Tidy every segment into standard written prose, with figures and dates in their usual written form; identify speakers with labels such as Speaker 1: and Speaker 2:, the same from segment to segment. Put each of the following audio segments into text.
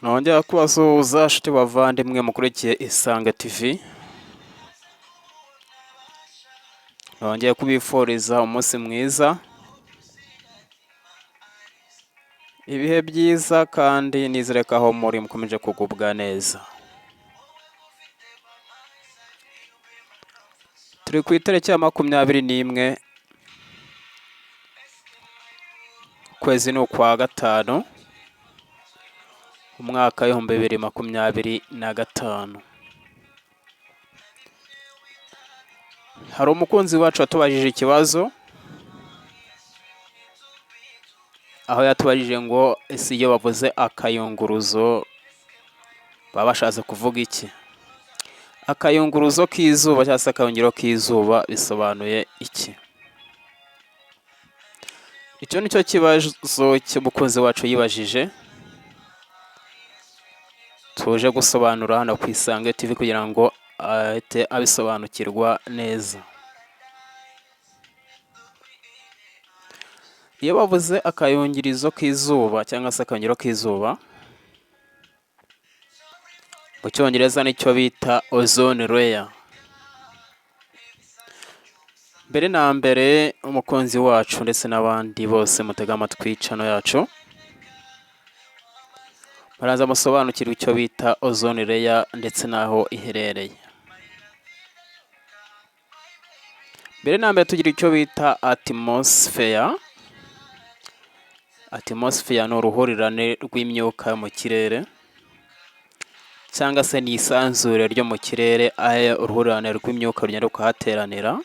Speaker 1: Nongera kubasuhuza nshuti bavandimwe mukurikiye Isange TV. Nongeye kubifuriza umunsi mwiza, ibihe byiza, kandi nizere ko aho muri mukomeje kugubwa neza. Turi ku itariki ya 21 ukwezi ni ukwa gatanu, umwaka w'ibihumbi 2025. Hari umukunzi wacu watubajije ikibazo, aho yatubajije ngo ese iyo bavuze akayunguruzo baba bashatse kuvuga iki? Akayunguruzo k'izuba cyangwa se akayungiro k'izuba bisobanuye iki? Icyo ni cyo kibazo cy'umukunzi wacu yibajije, tuje gusobanura hano ku Isange TV kugira ngo ahite abisobanukirwa neza. Iyo bavuze akayungirizo k'izuba cyangwa se akayungiro k'izuba, mu cyongereza nicyo bita ozone layer. Mbere na mbere umukunzi wacu ndetse n'abandi bose mutega amatwi channel yacu, baraza musobanukirwa icyo bita ozone layer ndetse n'aho iherereye. Mbere na mbere tugira icyo bita atmosphere. Atmosphere ni uruhurirane rw'imyuka yo mu kirere, cyangwa se ni isanzure ryo mu kirere, aho uruhurirane rw'imyuka rugenda rukahateranira,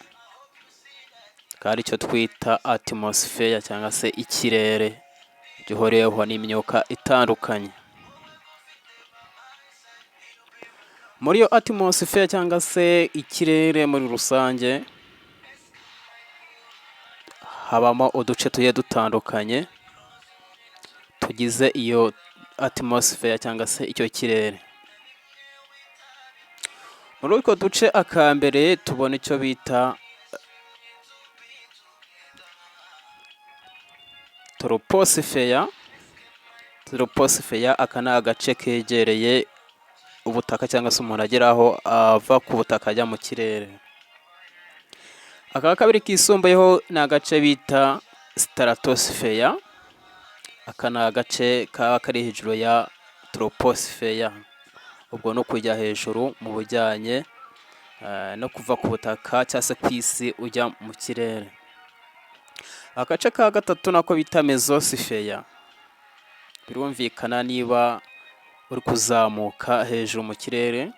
Speaker 1: kandi icyo twita atmosphere cyangwa se ikirere gihuriyeho n'imyuka itandukanye. Muri iyo atmosphere cyangwa se ikirere muri rusange habamo uduce tugiye dutandukanye tugize iyo atmosphere cyangwa se icyo kirere. Muri utwo duce akambere tubona icyo bita troposphere. Troposphere aka ni agace kegereye ubutaka cyangwa se umuntu ageraho ava ku butaka ajya mu kirere. Aka kabiri kisumbuyeho ni agace bita stratosphere. Aka ni agace kaba kari hejuru ya troposphere, ubwo no kujya hejuru mu bujyanye no kuva ku butaka cyangwa se ku isi ujya mu kirere. Agace ka gatatu nako bita mesosphere. Birumvikana niba uri kuzamuka hejuru mu kirere,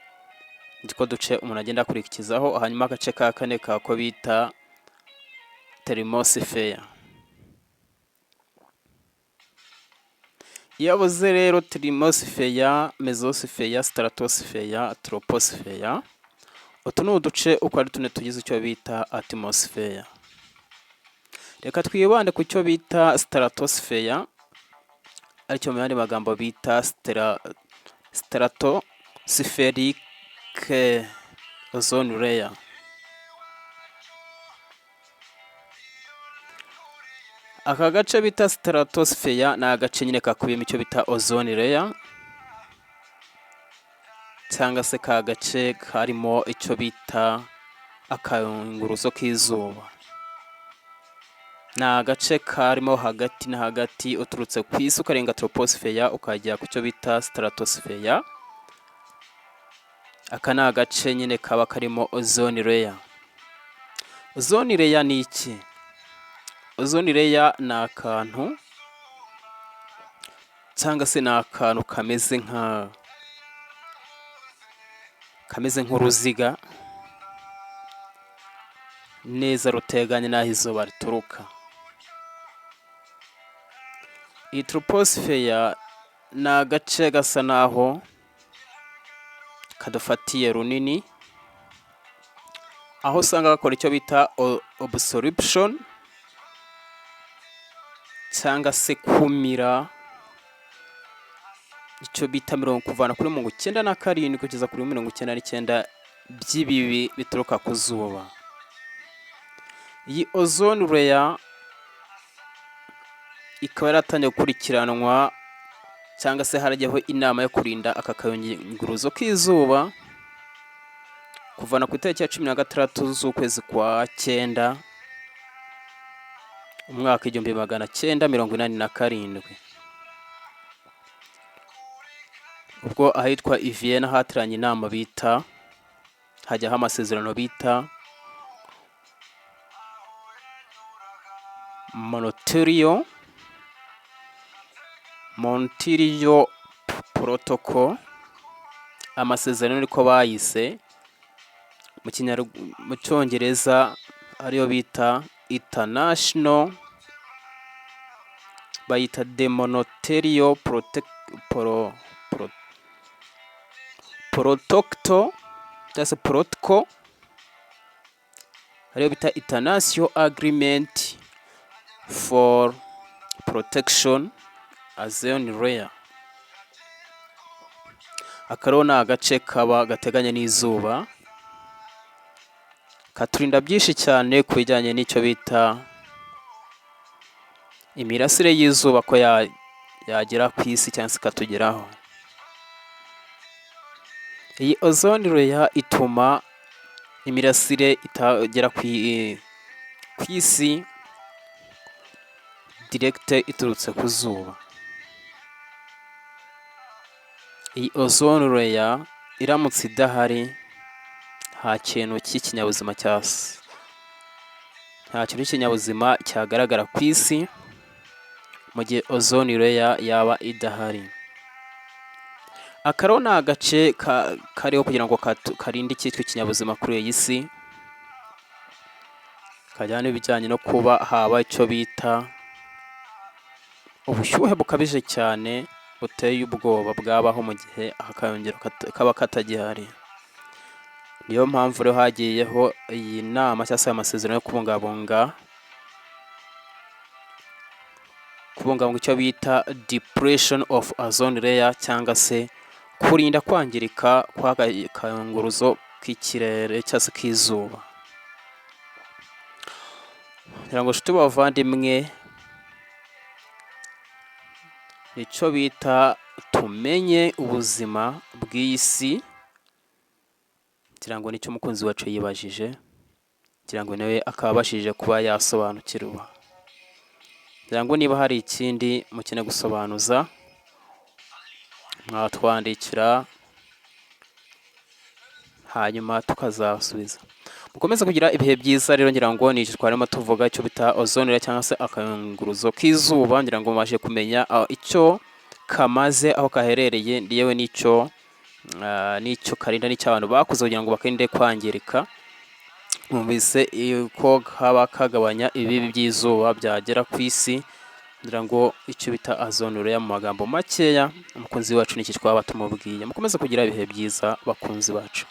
Speaker 1: niko duce umuntu agenda akurikizaho. Hanyuma agace ka kane kako bita thermosphere. Iyo avuze rero thermosphere, mesosphere, stratosphere, troposphere, utu ni uduce uko ari tune tugize icyo bita atmosphere. Reka twibande ku cyo bita stratosphere, aricyo mu yandi magambo bita stratospheric ozone layer. Aka gace bita stratosphere ni agace nyine kakubiyemo icyo bita ozone layer, cyangwa se ka gace karimo icyo bita akayunguruzo k'izuba. Ni agace karimo hagati na hagati, uturutse ku isi ukarenga troposphere ukajya ku cyo bita stratosphere. Aka ni agace nyine kaba karimo ozone layer. Ozone layer ni iki? Ozone layer ni akantu cyangwa se ni akantu kameze nk'uruziga neza ruteganye n'aho izuba rituruka. Iyi troposphere ni agace gasa naho kadufatiye runini, aho usanga gakora icyo bita absorption cyangwa se kumira icyo bita kuvana kuri 97 kugeza kuri 99 by'ibibi bituruka ku zuba. Iyi ozone layer ikaba yaratangiye gukurikiranwa cyangwa se harajyaho inama yo kurinda aka kayunguruzo k'izuba kuvana ku itariki ya 16 z'ukwezi kwa 9 umwaka 1987 ubwo ahitwa Vienna hateranye inama bita hajyaho amasezerano bita Montreal Protocol. Amasezerano niko bayise mu cyongereza ariyo bita International, bayita de Montreal Protocol ariyo bita International Agreement for Protection Ozone Layer. Akaro ni agace kaba gateganye n'izuba katurinda byinshi cyane ku bijyanye n'icyo bita imirasire y'izuba ko yagera ku isi cyangwa se katugeraho. Iyi ozone layer ituma imirasire itagera ku isi direct iturutse ku zuba. Iyi ozone layer iramutse idahari nta kintu cy'ikinyabuzima cyagaragara ku isi mu gihe ozone layer yaba idahari. Akaro ni agace kariho kugira ngo karinde icyitwa ikinyabuzima kuri iyi si, kajyana n'ibijyanye no kuba haba icyo bita ubushyuhe bukabije cyane buteye ubwoba bwabaho mu gihe akayungiro kaba katagihari. Niyo mpamvu rero hagiyeho iyi nama cyangwa se amasezerano yo kubungabunga icyo bita depression of ozone layer, cyangwa se kurinda kwangirika kw'akayunguruzo k'ikirere cyangwa se k'izuba. kugira ngo nshuti bavandimwe icyo bita tumenye ubuzima bw'iyi si, kugira ngo nicyo umukunzi wacu yibajije, kugira ngo nawe akaba abashije kuba yasobanukirwa. kugira ngo niba hari ikindi mukeneye gusobanuza mwatwandikira hanyuma tukazasubiza. Mukomeze kugira ibihe byiza rero, ngira ngo ni twarimo tuvuga icyo bita ozone layer cyangwa se akayunguruzo k'izuba, ngira ngo mubashe kumenya icyo kamaze, aho kaherereye, yewe n'icyo karinda, n'icyo abantu bakoze kugira ngo bakarinde kwangirika. Mwumvise ko haba kagabanya ibibi by'izuba byagera ku isi, ngira ngo icyo bita ozone layer mu magambo makeya umukunzi wacu n'iki twaba tumubwiye. Mukomeze kugira ibihe byiza bakunzi bacu.